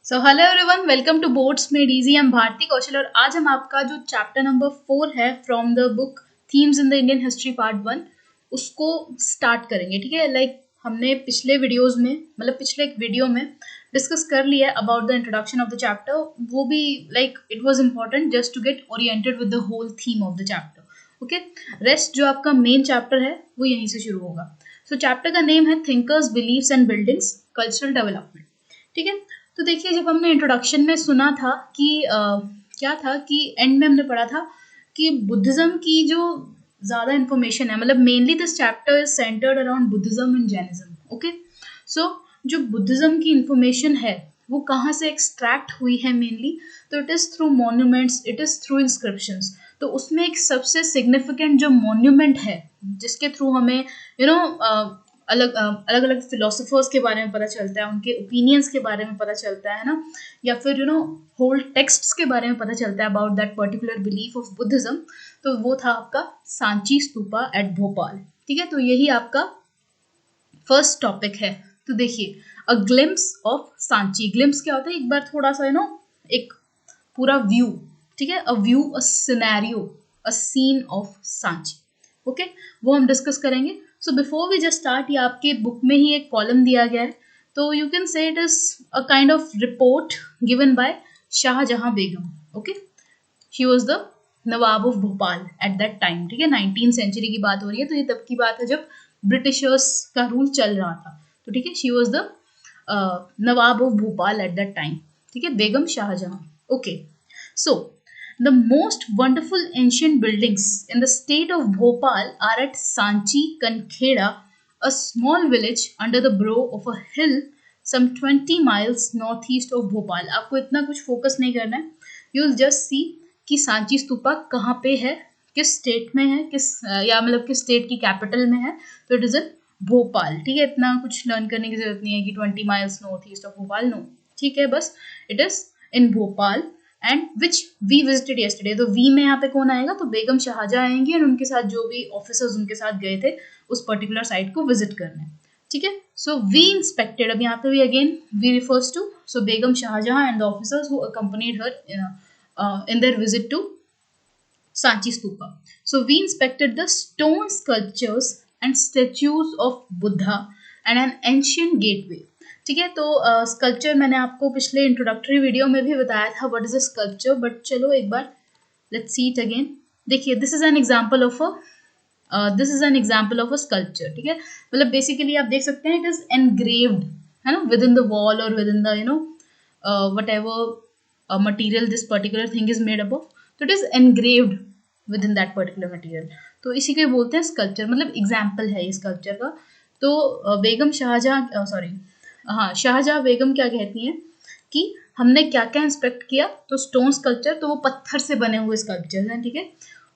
So hello everyone, welcome to boards made easy. Am Bharti Kaushal और आज हम आपका जो चैप्टर नंबर 4 है from the book themes in the Indian history part 1 उसको स्टार्ट करेंगे। ठीक है, हमने पिछले वीडियोस में पिछले एक वीडियो में डिस्कस कर लिया about the introduction of the chapter. वो भी it was important just to get oriented with the whole theme of the chapter. Okay, rest जो आपका मेन चैप्टर है वो यहीं से शुरू होगा। सो चैप्टर का नेम है thinkers, believes and buildings, cultural development. ठीक है, तो देखिए जब हमने इंट्रोडक्शन में सुना था कि क्या था कि एंड में हमने पढ़ा था कि बुद्धिज्म की जो ज़्यादा इन्फॉर्मेशन है, mainly this chapter is centred around Buddhism and Jainism. Okay, so जो बुद्धिज्म की इन्फॉर्मेशन है वो कहाँ से एक्सट्रैक्ट हुई है मेनली, तो it is through monuments, it is through inscriptions. तो उसमें एक सबसे सिग्निफिकेंट जो मॉन्यूमेंट है जिसके थ्रू हमें अलग अलग फिलोसफर्स के बारे में पता चलता है, उनके ओपिनियंस के बारे में पता चलता है ना, या फिर होल टेक्स्ट्स के बारे में पता चलता है about that particular belief of Buddhism. तो वो था आपका सांची स्तूपा एट भोपाल। ठीक है, तो यही आपका फर्स्ट टॉपिक है। तो देखिए, a glimpse of Sanchi. Glimpse क्या होता है? एक बार थोड़ा सा एक पूरा व्यू। ठीक है, a view, a scenario, a scene of Sanchi. Okay, वो हम डिस्कस करेंगे। So before we just start, ये आपके बुक में ही एक कॉलम दिया गया है, तो you can say it is a kind of report given by Shahjahan Begum. Okay, she was the nawab of Bhopal at that time. ठीक है, 19th सेंचुरी की बात हो रही है, तो ये तब की बात है जब ब्रिटिशर्स का रूल चल रहा था। तो ठीक है, she was the nawab of Bhopal at that time. ठीक है, Begum Shahjahan. Okay, so the most wonderful ancient buildings in the state of Bhopal are at Sanchi Kankheda, a small village under the brow of a hill some 20 miles northeast of Bhopal. आपको इतना कुछ focus नहीं करना है, you will just see कि सांची स्तूपा कहाँ पे है, किस स्टेट में है, किस स्टेट की कैपिटल में है। तो इट इज इन भोपाल। ठीक है, इतना कुछ लर्न करने की जरूरत नहीं है कि 20 miles north east of Bhopal. No, ठीक है, बस it is in Bhopal and which we visited yesterday. तो वी में यहाँ पे कौन आएगा? तो बेगम शाहजहां आएंगी एंड उनके साथ जो भी ऑफिसर्स उनके साथ गए थे उस पर्टिकुलर साइट को विजिट करने। ठीक है, सो वी इंस्पेक्टेड, अब यहाँ पे भी again we refers to so Begum Shahjahan and the officers who accompanied her in their visit to Sanchi Stupa. So we inspected the stone sculptures and statues of Buddha and an ancient gateway. ठीक है, तो sculpture मैंने आपको पिछले introductory video में भी बताया था what is a sculpture, but चलो एक बार लेट्स सी इट अगेन। देखिए, this is an example of a sculpture. ठीक है, बेसिकली आप देख सकते हैं इट इज एनग्रेव्ड, है ना, विद इन द वॉल और within the whatever material this particular thing is made up of, तो it is engraved within that particular material. तो इसी को बोलते हैं स्कल्पचर, एग्जाम्पल है ये स्कल्पचर का। तो बेगम शाहजहां शाहजहां बेगम क्या कहती हैं कि हमने क्या क्या इंस्पेक्ट किया? तो स्टोन स्कल्पचर, तो वो पत्थर से बने हुए स्कल्पचर्स हैं। ठीक है,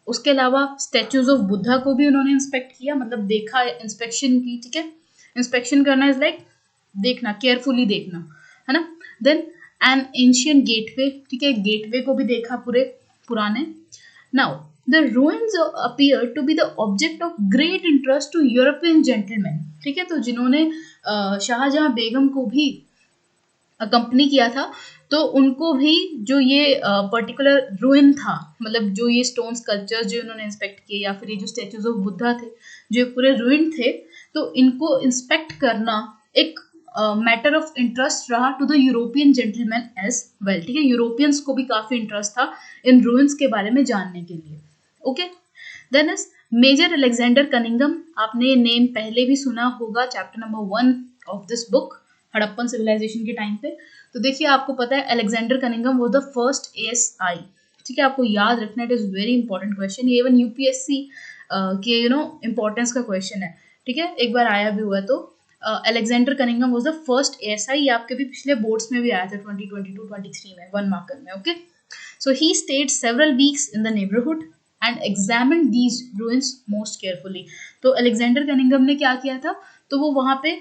उसके अलावा स्टैचूज ऑफ बुद्धा को भी उन्होंने इंस्पेक्ट किया, देखा, इंस्पेक्शन की। ठीक है, इंस्पेक्शन करना इज देखना, केयरफुली देखना, है ना। Then an ancient gateway. ठीक है, गेटवे को भी देखा, पूरे पुराने। Now the ruins appear to be the object of great interest to European gentlemen. ठीक है, तो जिन्होंने शाहजहां बेगम को भी अकम्पनी किया था, तो उनको भी जो ये पर्टिकुलर रूइन था, जो ये स्टोन स्कल्पचर्स जो इन्होंने इंस्पेक्ट किए, या फिर ये जो स्टैचूज ऑफ बुद्धा थे जो पूरे रूइन थे, तो इनको इंस्पेक्ट करना एक मैटर ऑफ इंटरेस्ट रहा to the European gentleman as well. ठीक है, यूरोपियंस को भी काफी इंटरेस्ट था इन रूइंस के बारे में जानने के लिए। Okay, then is major Alexander Cunningham. आपने ये नेम पहले भी सुना होगा, chapter number 1 of this book, Harappan civilization के टाइम पे। तो देखिए, आपको पता है अलेक्जेंडर कनिंगम वो द फर्स्ट ASI। ठीक है, आपको याद रखना, it is very important question, ये इवन UPSC के इंपॉर्टेंस का क्वेश्चन है। ठीक है, एक बार आया भी हुआ है। तो Alexander Cunningham was the first ASI। ये आपके भी पिछले बोर्ड्स में भी आया था 2022-23 में, 1 मार्कर में। Okay, so he stayed several weeks in the neighbourhood and examined these ruins most carefully. तो अलेक्जेंडर कनिंगम ने क्या किया था? तो वो वहाँ पे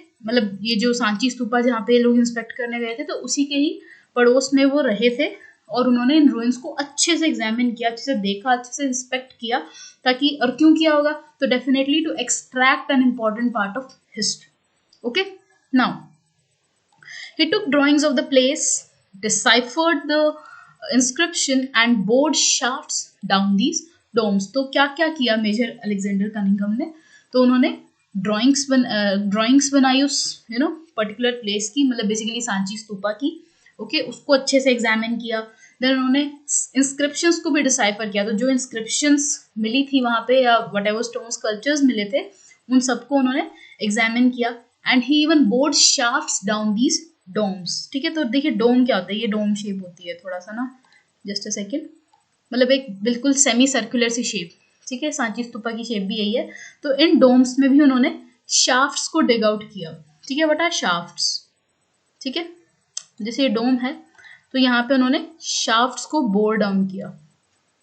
ये जो सांची स्तूपा जहाँ पे लोग इंस्पेक्ट करने गए थे, तो उसी के ही पड़ोस में वो रहे थे और उन्होंने इन रूइंस को अच्छे से एग्जामिन किया, अच्छे से देखा, अच्छे से इंस्पेक्ट किया, ताकि, और क्यों किया होगा? तो definitely to extract an important part of history. Okay, now he took drawings of the place deciphered the inscription and bored shafts down these domes. तो क्या क्या किया मेजर अलेक्जेंडर कनिंघम ने? तो उन्होंने ड्राइंग्स बनाई उस पर्टिकुलर प्लेस की, मतलब बेसिकली सांची स्तूपा की. ओके, उसको अच्छे से एग्जामिन किया. देन उन्होंने इंस्क्रिप्शंस को भी डिसाइफर किया. तो जो इंस्क्रिप्शंस मिली थी वहां पे या वट एवर स्टोन स्कल्पचर्स मिले थे, उन सबको उन्होंने एग्जामिन किया. And he even bored shafts down these domes. ठीक है, तो देखिए डोम क्या होता है. ये डोम शेप होती है थोड़ा सा ना, जस्ट अ सेकेंड, मतलब एक बिल्कुल सेमी सर्कुलर सी शेप. ठीक है, सांची स्तूपा की शेप भी यही है. तो इन डोम्स में भी उन्होंने शाफ्ट्स को डिग आउट किया. ठीक है, व्हाट आर शाफ्ट्स? ठीक है, जैसे ये डोम है तो यहाँ पे उन्होंने शाफ्ट्स को बोर डाउन किया.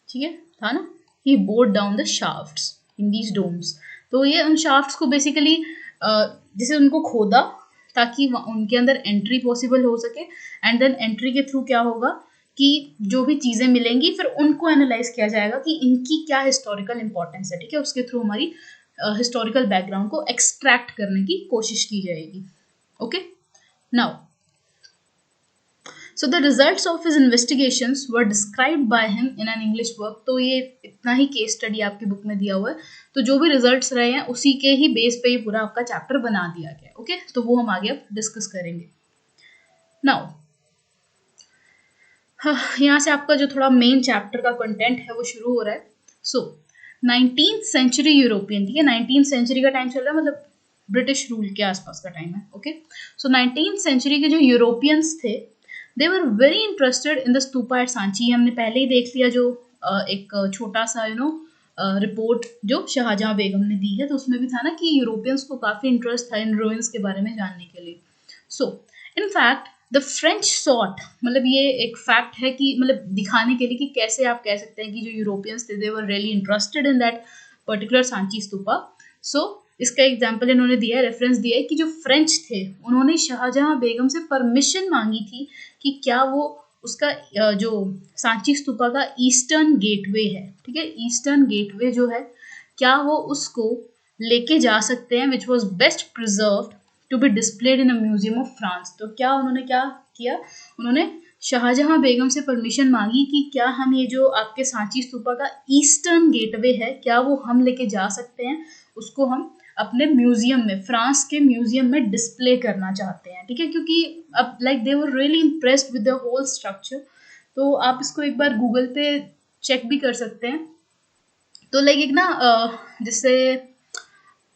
ठीक है, था ना, he bore down the shafts in these domes. तो ये उन शाफ्ट्स को बेसिकली जैसे उनको खोदा ताकि उनके अंदर एंट्री पॉसिबल हो सके. एंड देन एंट्री के थ्रू क्या होगा कि जो भी चीज़ें मिलेंगी फिर उनको एनालाइज किया जाएगा कि इनकी क्या हिस्टोरिकल इंपॉर्टेंस है. ठीक है, उसके थ्रू हमारी हिस्टोरिकल बैकग्राउंड को एक्सट्रैक्ट करने की कोशिश की जाएगी. Okay, now so the results of his investigations were described by him in an English work. तो ये इतना ही केस स्टडी आपकी बुक में दिया हुआ है. तो जो भी रिजल्ट्स रहे हैं उसी के ही बेस पे ही पूरा आपका चैप्टर बना दिया गया. ओके, तो वो हम आगे अब डिस्कस करेंगे. नाउ यहाँ से आपका जो थोड़ा मेन चैप्टर का कंटेंट है वो शुरू हो रहा है. सो 19th सेंचुरी यूरोपियन. ठीक है, 19th सेंचुरी का टाइम चल रहा है, मतलब ब्रिटिश रूल के आसपास का टाइम है. ओके, सो 19th सेंचुरी के जो यूरोपियंस थे, they were very interested in the stupa at Sanchi. हमने पहले ही देख लिया जो एक छोटा सा रिपोर्ट जो शाहजहां बेगम ने दी है, तो उसमें भी था ना कि यूरोपियंस को काफ़ी इंटरेस्ट था इन रूइंस के बारे में जानने के लिए. So in fact the French thought, मतलब ये एक फैक्ट है कि मतलब दिखाने के लिए कि कैसे आप कह सकते हैं कि जो यूरोपियंस थे they were really interested in that particular Sanchi stupa. So इसका एग्जाम्पल इन्होंने दिया है, रेफरेंस दिया है कि जो फ्रेंच थे उन्होंने शाहजहां बेगम से परमिशन मांगी थी कि क्या वो उसका जो सांची स्तूपा का ईस्टर्न गेटवे है, ठीक है, ईस्टर्न गेटवे जो है, क्या वो उसको लेके जा सकते हैं, which was best preserved to be displayed in a museum of France. तो क्या उन्होंने क्या किया, उन्होंने शाहजहां बेगम से परमिशन मांगी कि क्या हम ये जो आपके सांची स्तूपा का ईस्टर्न गेटवे है, क्या वो हम लेके जा सकते हैं, उसको हम अपने म्यूजियम में, फ्रांस के म्यूजियम में डिस्प्ले करना चाहते हैं. ठीक है, क्योंकि अब like they were really impressed with the whole structure. तो आप इसको एक बार गूगल पे चेक भी कर सकते हैं. तो लाइक एक ना जैसे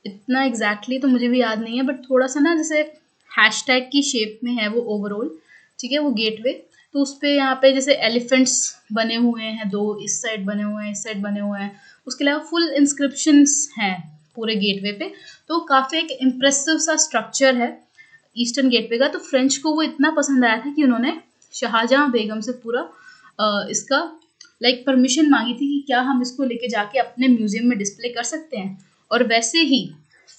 इतना एग्जैक्टली तो मुझे भी याद नहीं है, बट थोड़ा सा ना जैसे हैशटैग की शेप में है वो ओवरऑल. ठीक है, वो गेटवे. तो उस पर यहाँ पे जैसे एलिफेंट्स बने हुए हैं, दो इस साइड बने हुए हैं, इस साइड बने हुए हैं. उसके अलावा फुल इंस्क्रिप्शंस हैं पूरे गेटवे पे. तो काफ़ी एक इम्प्रेसिव सा स्ट्रक्चर है ईस्टर्न गेटवे का. तो फ्रेंच को वो इतना पसंद आया था कि उन्होंने शाहजहां बेगम से पूरा इसका लाइक परमिशन मांगी थी कि क्या हम इसको लेके जाके अपने म्यूजियम में डिस्प्ले कर सकते हैं. और वैसे ही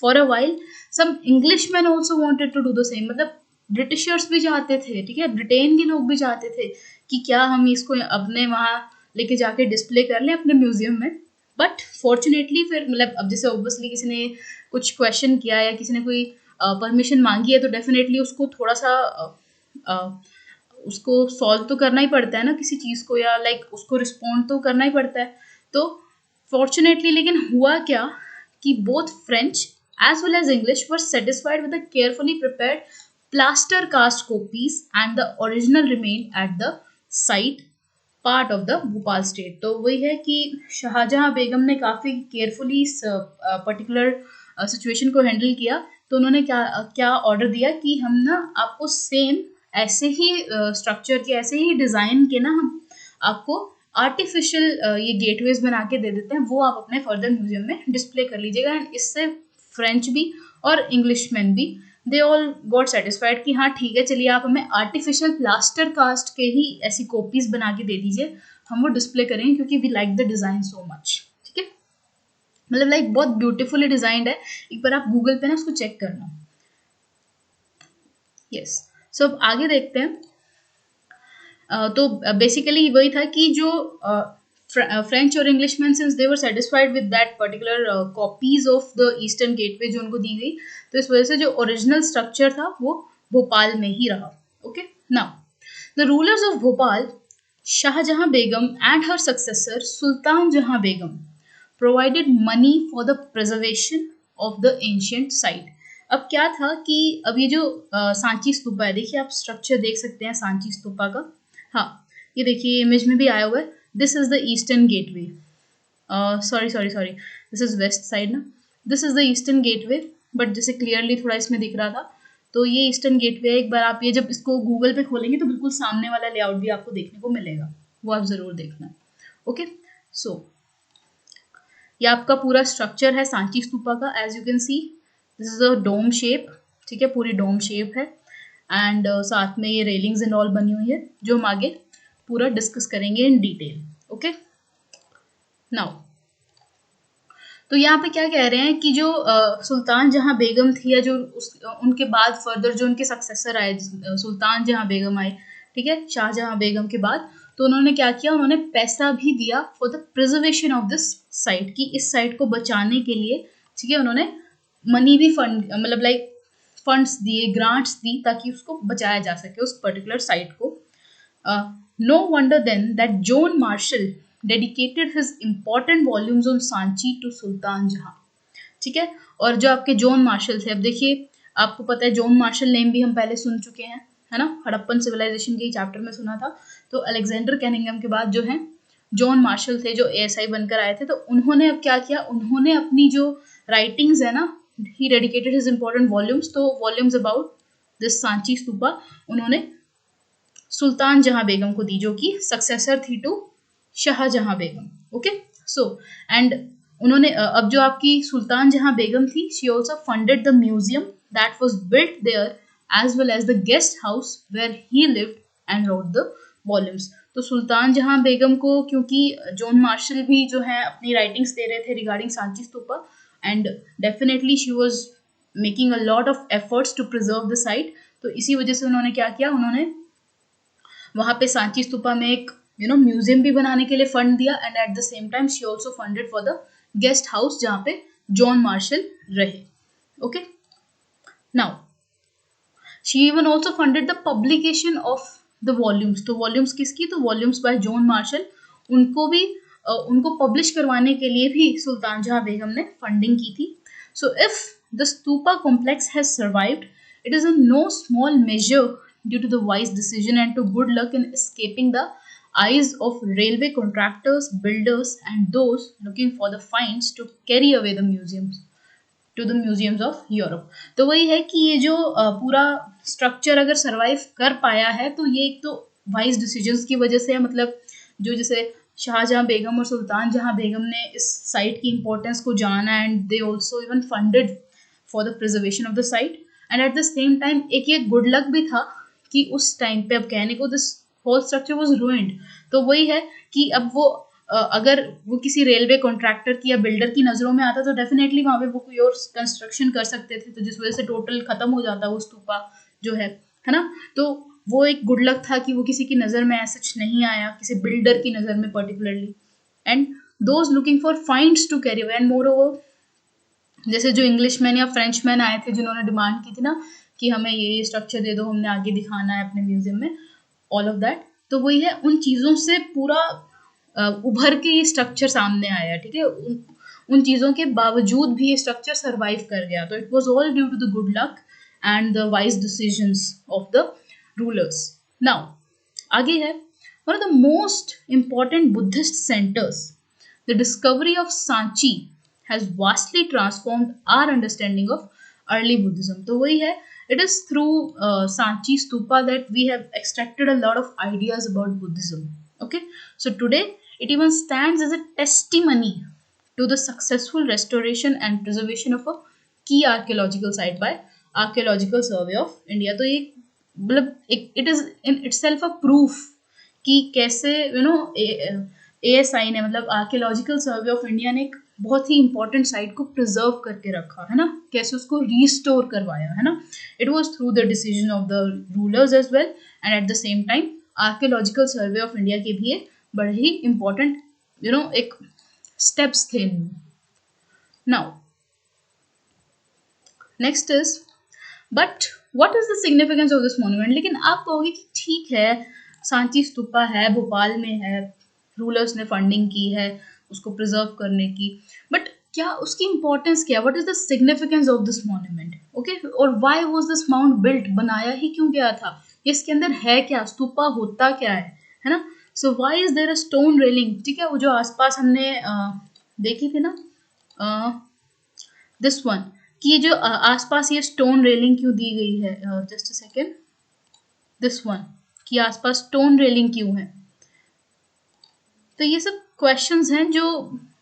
for a while some Englishman also wanted to do the same. मतलब ब्रिटिशर्स भी चाहते थे, ठीक है, ब्रिटेन के लोग भी चाहते थे कि क्या हम इसको अपने वहाँ लेके जाके डिस्प्ले कर लें अपने म्यूजियम में. बट फॉर्चुनेटली फिर मतलब अब जैसे ऑब्वियसली किसी ने कुछ क्वेश्चन किया या किसी ने कोई परमिशन मांगी है, तो डेफिनेटली उसको थोड़ा सा उसको सॉल्व तो करना ही पड़ता है ना किसी चीज़ को, या लाइक उसको रिस्पॉन्ड तो करना ही पड़ता है. तो फॉर्चुनेटली लेकिन हुआ क्या कि both French as well as English were satisfied with the carefully prepared plaster cast copies and the original remained at the site part of the Bhopal state. तो वही है कि शाहजहां बेगम ने काफ़ी केयरफुली इस पर्टिकुलर सिचुएशन को हैंडल किया. तो उन्होंने क्या ऑर्डर दिया कि हम ना आपको सेम ऐसे ही स्ट्रक्चर के, ऐसे ही डिज़ाइन के ना हम आपको आर्टिफिशियल ये गेटवेज बना के दे देते हैं, वो आप अपने फर्दर म्यूजियम में डिस्प्ले कर लीजिएगा. एंड इससे फ्रेंच भी और इंग्लिशमैन भी दे ऑल गॉट सेटिस्फाइड कि हाँ ठीक है, चलिए आप हमें आर्टिफिशियल प्लास्टर कास्ट के ही ऐसी कॉपीज बना के दे दीजिए, हम वो डिस्प्ले करेंगे क्योंकि we like the design so much. ठीक है, मतलब लाइक बहुत ब्यूटीफुली डिजाइंड है. एक बार आप गूगल पे ना उसको चेक करना. यस, सो अब आगे देखते हैं. तो बेसिकली वही था कि जो फ्रेंच और Englishman since they were satisfied with that particular copies of the eastern gateway जो उनको दी गई, तो इस वजह से जो ओरिजिनल स्ट्रक्चर था वो भोपाल में ही रहा. Okay, now the rulers of Bhopal, Shahjahan Begum and her successor Sultan Jahan Begum provided money for the preservation of the ancient site. अब क्या था कि अब ये जो सांची स्तूपा है, देखिए आप स्ट्रक्चर देख सकते हैं सांची स्तूपा का। हाँ, ये देखिए इमेज में भी आया हुआ है, this is the eastern gateway, sorry this is west side ना, this is the eastern gateway, but जैसे क्लियरली थोड़ा इसमें दिख रहा था, तो ये ईस्टर्न गेटवे है। एक बार आप ये जब इसको गूगल पे खोलेंगे तो बिल्कुल सामने वाला लेआउट भी आपको देखने को मिलेगा, वो आप जरूर देखना। ओके, सो ये आपका पूरा स्ट्रक्चर है सांची स्तूपा का। As you can see this is a dome shape, ठीक है, पूरी डोम शेप है एंड साथ में ये रेलिंग्स एंड ऑल बनी हुई है, जो हम आगे पूरा डिस्कस करेंगे इन डिटेल। ओके, नाउ तो यहाँ पे क्या कह रहे हैं कि जो सुल्तान जहां बेगम थी, या जो उनके बाद फर्दर जो उनके सक्सेसर आए, सुल्तान जहां बेगम आए, ठीक है, शाहजहां बेगम के बाद, तो उन्होंने क्या किया, उन्होंने पैसा भी दिया for the preservation of this site, की इस साइट को बचाने के लिए, ठीक है, उन्होंने मनी भी फंड मतलब लाइक फंड्स दिए, ग्रांट्स दी, ताकि उसको बचाया जा सके उस पर्टिकुलर साइट को। No wonder then that John Marshall dedicated his important volumes on Sanchi to Sultan Jahan, ठीक है। और जो आपके जॉन मार्शल थे, अब देखिए आपको पता है जॉन मार्शल नेम भी हम पहले सुन चुके हैं, है ना, हड़प्पन सिविलाइजेशन के चैप्टर में सुना था। तो अलेक्जेंडर कैनिंगम के बाद जो है जॉन मार्शल थे, जो एएसआई बनकर आए थे, तो उन्होंने अब क्या किया, उन्होंने अपनी जो राइटिंग्स है ना, ही डेडिकेटेड हिज इंपॉर्टेंट वॉल्यूम्स, तो volumes about this Sanchi stupa उन्होंने सुल्तान जहां बेगम को दी, जो कि सक्सेसर थी to Shahjahan Begum. Okay, so and उन्होंने अब जो आपकी सुल्तान जहां बेगम थी, she also funded the museum that was built there as well as the guest house where he lived and wrote the volumes. तो सुल्तान जहां बेगम को, क्योंकि जॉन मार्शल भी जो है अपनी राइटिंग्स दे रहे थे regarding Sanchi stupa, and definitely she was making a lot of efforts to preserve the site, तो इसी वजह से उन्होंने क्या किया, उन्होंने वहां पे सांची स्तूपा में एक म्यूजियम भी बनाने के लिए फंड दिया, and at the same time she also funded for the guest house जहां पे जॉन मार्शल रहे। Okay, now she even also funded the publication of the volumes. तो वॉल्यूम्स किसकी, तो वॉल्यूम्स बाय जॉन मार्शल, उनको भी उनको पब्लिश करवाने के लिए भी सुल्तान जहां बेगम ने फंडिंग की थी। So if the stupa complex has survived, it is in no small measure due to the wise decision and to good luck in escaping the eyes of railway contractors, builders, and those looking for the finds to carry away the museums to the museums of Europe। तो वही है कि ये जो पूरा structure अगर survive कर पाया है, तो ये एक तो वाइज डिसीजंस की वजह से है, मतलब जो जैसे शाहजहां बेगम और सुल्तान जहां बेगम ने इस साइट की इंपॉर्टेंस को जाना, and they also even funded for the preservation of the site, and at the same time एक ये गुड लक भी था कि उस टाइम पे, अब कहने को this whole structure was ruined, तो वही है कि अब वो अगर वो किसी रेलवे कॉन्ट्रैक्टर की या बिल्डर की नज़रों में आता, तो डेफिनेटली वहाँ पे वो कोई और कंस्ट्रक्शन कर सकते थे, तो जिस वजह से टोटल खत्म हो जाता वो स्तूपा जो है ना। तो वो एक गुड लक था कि वो किसी की नज़र में ऐसा नहीं आया, किसी बिल्डर की नज़र में particularly, and those looking for finds to carry away, and moreover जैसे जो इंग्लिशमैन या फ्रेंचमैन आए थे जिन्होंने डिमांड की थी ना कि हमें ये स्ट्रक्चर दे दो, हमने आगे दिखाना है अपने म्यूजियम में, ऑल ऑफ दैट, तो वही है, उन चीज़ों से पूरा उभर के ये स्ट्रक्चर सामने आया, ठीक है, उन चीज़ों के बावजूद भी ये स्ट्रक्चर सर्वाइव कर गया। तो it was all due to the good luck and the wise decisions of the rulers. Now आगे है, one of the most important Buddhist centres, the discovery of Sanchi has vastly transformed our understanding of early Buddhism। तो वही है, it is through Sanchi Stupa that we have extracted a lot of ideas about Buddhism। Okay, so today it even stands as a testimony to the successful restoration and preservation of a key archaeological site by Archaeological Survey of India। तो ये मतलब it is in itself a proof कि कैसे ASI ने, मतलब archaeological survey of India ने एक बहुत ही इंपॉर्टेंट साइट को प्रिजर्व करके रखा है ना, कैसे उसको रीस्टोर करवाया है ना। It was through the decision of the rulers as well, and at the same time archaeological survey of India के भी बड़े ही इंपॉर्टेंट एक स्टेप्स थे। Now next is, but what is the significance of this monument. लेकिन आप कहोगे कि ठीक है, सांची स्तूपा है, भोपाल में है, रूलर्स ने फंडिंग की है उसको प्रिजर्व करने की, बट क्या उसकी इंपॉर्टेंस क्या, what is the significance of this monument, okay, और why was this mount built, बनाया ही क्यों गया था, इसके अंदर है क्या, स्तूपा होता क्या है ना। So why is there a stone railing, ठीक है, वो जो आसपास हमने देखी थी ना, दिस वन, कि ये जो आसपास ये स्टोन रेलिंग क्यों दी गई है, just a second, this one, कि आसपास स्टोन रेलिंग क्यों है। तो ये सब क्वेश्चंस हैं जो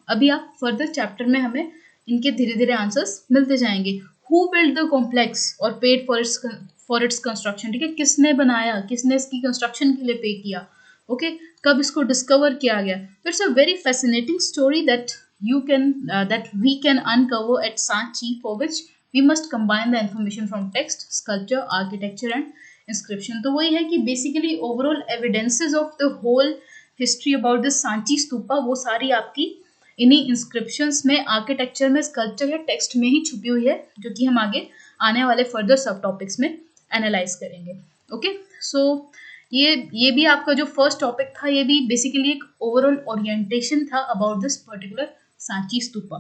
अभी आप फर्दर चैप्टर में हमें इनके धीरे धीरे आंसर्स मिलते जाएंगे। हु बिल्ड द कॉम्प्लेक्स और पेड फॉर इट्स कंस्ट्रक्शन, ठीक है, किसने बनाया, किसने इसकी कंस्ट्रक्शन के लिए पे किया, ओके, कब इसको डिस्कवर किया गया। तो it's a very fascinating story that you can that we can uncover at Sanchi, for which we must combine the information from text, sculpture, architecture and inscription। तो वही है कि basically overall evidences of the whole history about this Sanchi stupa वो सारी आपकी इन्हीं inscriptions में, architecture में, स्कल्पचर या टेक्स्ट में ही छुपी हुई है, जो कि हम आगे आने वाले फर्दर सब टॉपिक्स में एनालाइज करेंगे। ओके, सो ये भी आपका जो फर्स्ट टॉपिक था, ये भी बेसिकली एक ओवरऑल ओरिएंटेशन था about this particular Sanchi stupa.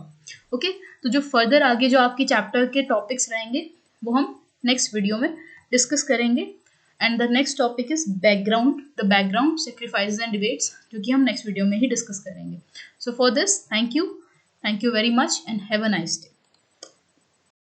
Okay, तो जो फर्दर आगे जो आपके चैप्टर के टॉपिक्स रहेंगे वो हम नेक्स्ट वीडियो में डिस्कस करेंगे। And the next topic is background, the background sacrifices and debates, जो कि हम नेक्स्ट वीडियो में ही डिस्कस करेंगे। So for this thank you very much and have a nice day.